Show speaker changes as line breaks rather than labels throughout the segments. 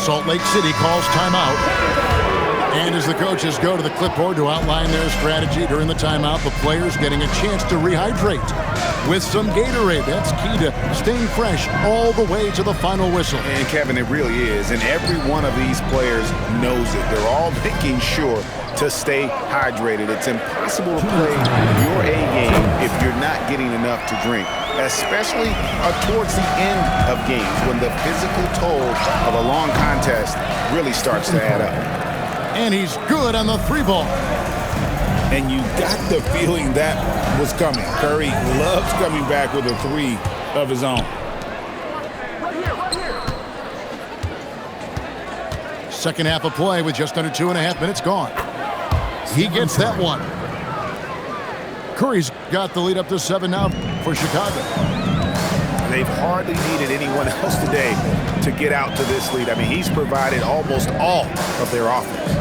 Salt Lake City calls timeout. And as the coaches go to the clipboard to outline their strategy during the timeout, the players getting a chance to rehydrate with some Gatorade. That's key to staying fresh all the way to the final whistle.
And Kevin, it really is. And every one of these players knows it. They're all making sure to stay hydrated. It's impossible to play your A game if you're not getting enough to drink, especially towards the end of games when the physical toll of a long contest really starts to add up.
And he's good on the three ball.
And you got the feeling that was coming. Curry loves coming back with a three of his own.
Second half of play with just under 2.5 minutes gone. He gets that one. Curry's got the lead up to 7 now for Chicago.
They've hardly needed anyone else today to get out to this lead. I mean, he's provided almost all of their offense.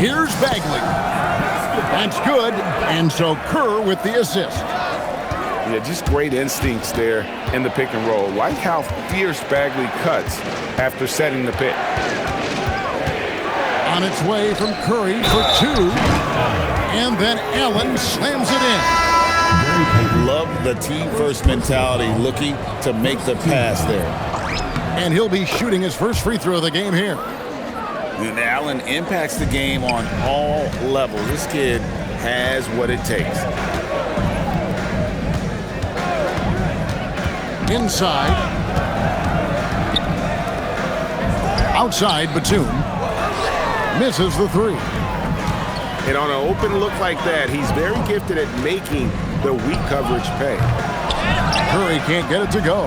Here's Bagley. That's good. And so Kerr with the assist.
Yeah, just great instincts there in the pick and roll. Like how fierce Bagley cuts after setting the pick.
On its way from Curry for 2. And then Allen slams it in.
Love the team-first mentality, looking to make the pass there.
And he'll be shooting his first free throw of the game here.
And Allen impacts the game on all levels. This kid has what it takes.
Inside. Outside, Batum. Misses the three.
And on an open look like that, he's very gifted at making the weak coverage pay.
Curry can't get it to go.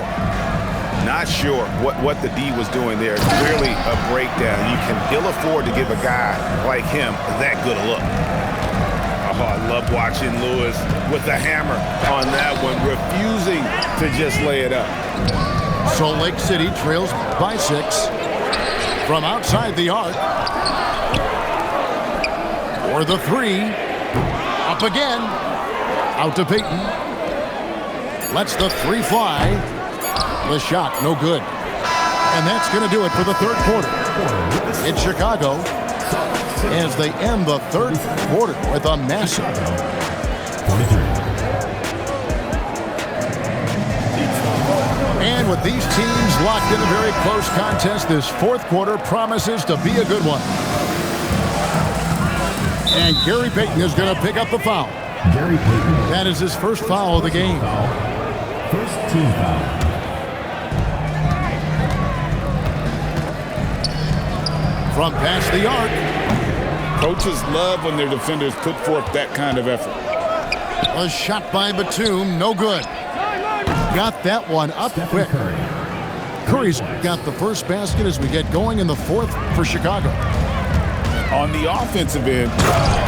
Not sure what the D was doing there. Clearly a breakdown. You can ill afford to give a guy like him that good a look. Oh, I love watching Lewis with the hammer on that one, refusing to just lay it up.
Salt Lake City trails by 6 from outside the arc. For the three. Up again. Out to Payton. Lets the three fly. The shot, no good. And that's going to do it for the third quarter. It's Chicago as they end the third quarter with a massive 43. And with these teams locked in a very close contest, this fourth quarter promises to be a good one. And Gary Payton is going to pick up the foul.
Gary Payton.
That is his first foul of the game.
First team foul.
From past the arc.
Coaches love when their defenders put forth that kind of effort.
A shot by Batum, no good. Got that one up quick. Curry's got the first basket as we get going in the fourth for Chicago.
On the offensive end,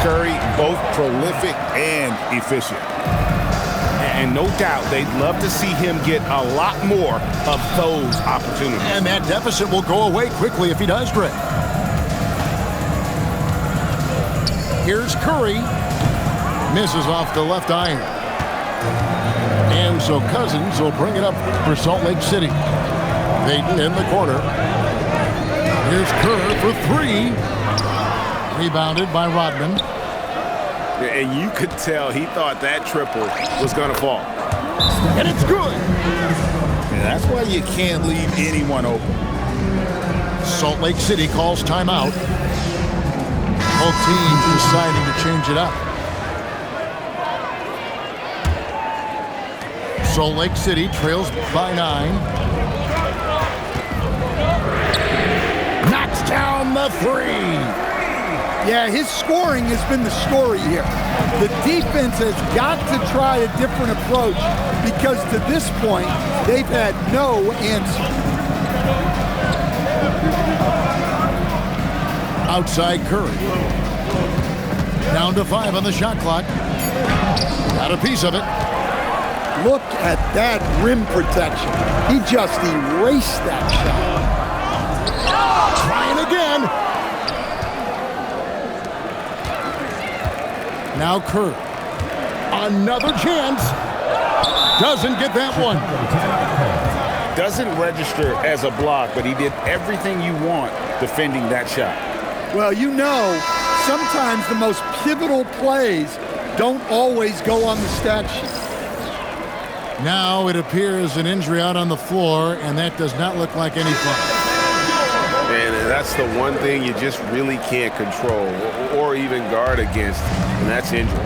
Curry both prolific and efficient.
And no doubt they'd love to see him get a lot more of those opportunities.
And that deficit will go away quickly if he does, Greg. Here's Curry. Misses off the left iron. And so Cousins will bring it up for Salt Lake City. Payton in the corner. Here's Kerr for 3. Rebounded by Rodman.
And you could tell he thought that triple was going to fall.
And it's good.
And that's why you can't leave anyone open.
Salt Lake City calls timeout. Both teams deciding to change it up. Salt Lake City trails by 9. Knocks down the 3.
Yeah, his scoring has been the story here. The defense has got to try a different approach because to this point, they've had no answer.
Outside Curry. Down to 5 on the shot clock. Got a piece of it.
Look at that rim protection. He just erased that shot.
Trying again. Now Kerr. Another chance. Doesn't get that one.
doesn't register as a block, but he did everything you want defending that shot.
Well, you know, sometimes the most pivotal plays don't always go on the stat sheet.
Now it appears an injury out on the floor, and that does not look like any fun.
And that's the one thing you just really can't control or even guard against, and that's injury.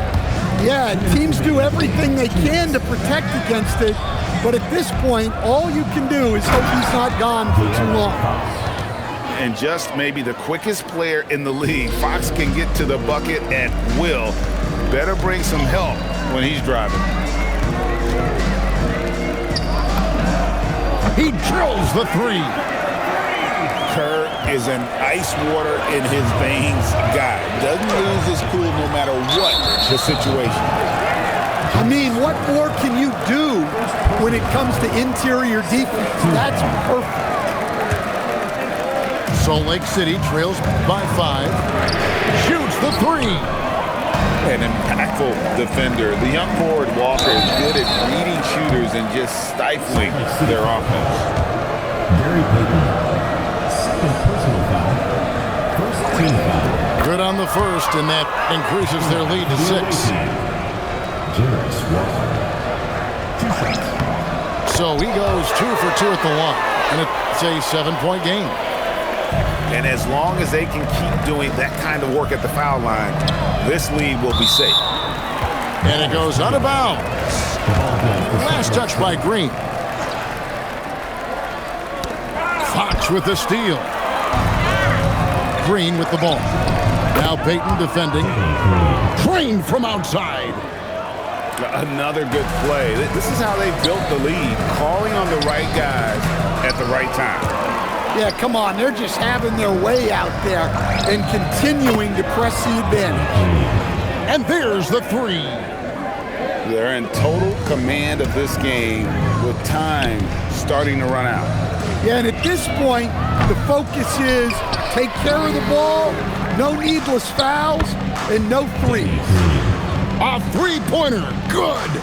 Yeah, teams do everything they can to protect against it, but at this point, all you can do is hope he's not gone for too long.
And just maybe the quickest player in the league. Fox can get to the bucket at will. Better bring some help when he's driving.
He drills the three.
Kerr is an ice water in his veins guy. Doesn't lose his cool no matter what the situation.
I mean, what more can you do when it comes to interior defense? That's perfect.
Salt Lake City trails by 5. Shoots the three.
An impactful defender. The young forward Walker is good at reading shooters and just stifling their offense.
Gary Payton, second personal foul. First team foul.
Good on the first, and that increases their lead to 6.
Jarius Walker. 2 shots.
So he goes 2 for 2 at the line, and it's a 7-point game.
And as long as they can keep doing that kind of work at the foul line, this lead will be safe.
And it goes out of bounds. Last touch by Green. Fox with the steal. Green with the ball. Now Payton defending. Green from outside.
Another good play. This is how they built the lead, calling on the right guys at the right time.
Yeah, come on. They're just having their way out there and continuing to press the advantage.
And there's the three.
They're in total command of this game with time starting to run out.
Yeah, and at this point, the focus is take care of the ball, no needless fouls, and no threes.
A three-pointer. Good.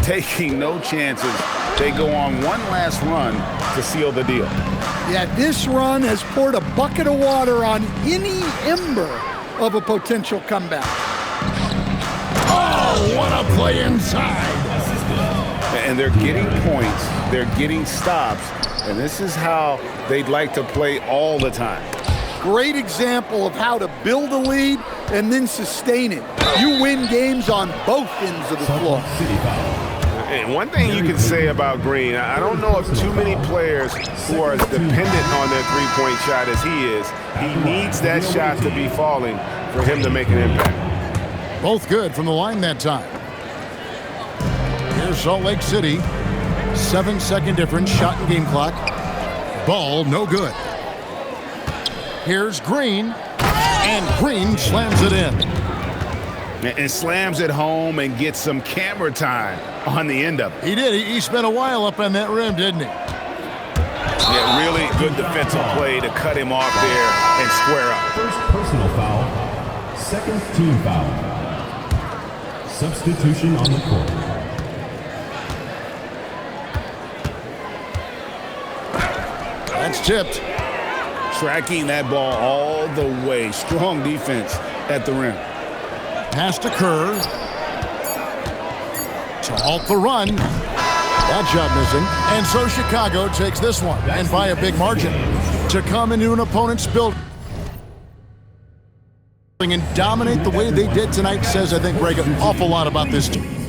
Taking no chances. They go on one last run to seal the deal.
Yeah, this run has poured a bucket of water on any ember of a potential comeback.
Oh, what a play inside.
And they're getting points, they're getting stops, and this is how they'd like to play all the time.
Great example of how to build a lead and then sustain it. You win games on both ends of the floor.
And one thing you can say about Green, I don't know if too many players who are as dependent on their three-point shot as he is. He needs that shot to be falling for him to make an impact.
Both good from the line that time. Here's Salt Lake City. 7-second difference, shot and game clock. Ball no good. Here's Green, and Green slams it in.
And slams it home and gets some camera time on the end of it.
He did. He spent a while up on that rim, didn't he?
Yeah, really good defensive play to cut him off there and square up.
First personal foul. Second team foul. Substitution on the court.
That's tipped.
Tracking that ball all the way. Strong defense at the rim.
Pass to Kerr. To halt the run. That shot missing. And so Chicago takes this one, and by a big margin. To come into an opponent's building and dominate the way they did tonight says, I think, Greg, an awful lot about this team.